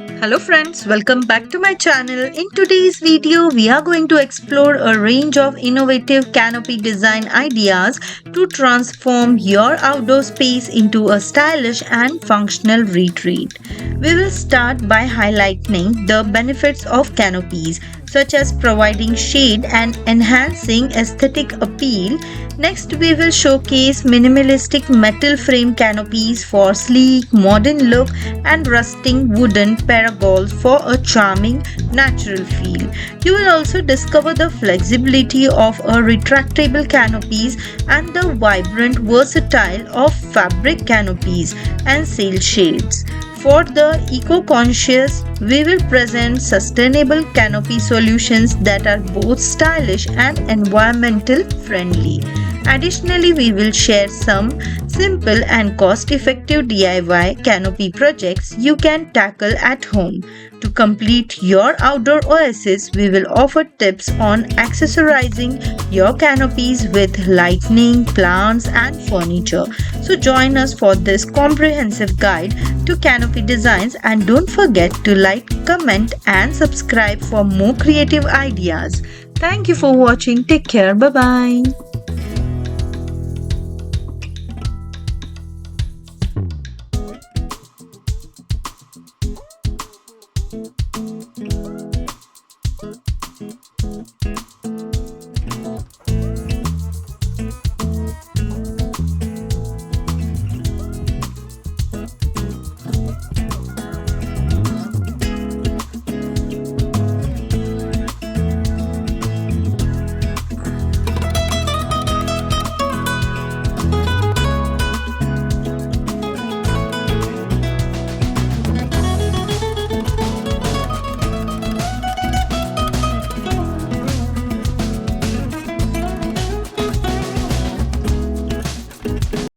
Hello friends, welcome back to my channel. In today's video, we are going to explore a range of innovative canopy design ideas to transform your outdoor space into a stylish and functional retreat. We will start by highlighting the benefits of canopies, such as providing shade and enhancing aesthetic appeal. Next, we will showcase minimalistic metal frame canopies for sleek, modern look and rusting wooden parasols for a charming natural feel. You will also discover the flexibility of a retractable canopies and the vibrant versatile of fabric canopies and sail shades. For the eco-conscious, we will present sustainable canopy solutions that are both stylish and environmental friendly. Additionally, we will share some simple and cost-effective DIY canopy projects you can tackle at home. To complete your outdoor oasis, we will offer tips on accessorizing your canopies with lighting, plants, and furniture. So join us for this comprehensive guide to canopy designs and don't forget to like, comment, and subscribe for more creative ideas. Thank you for watching. Take care. Bye bye.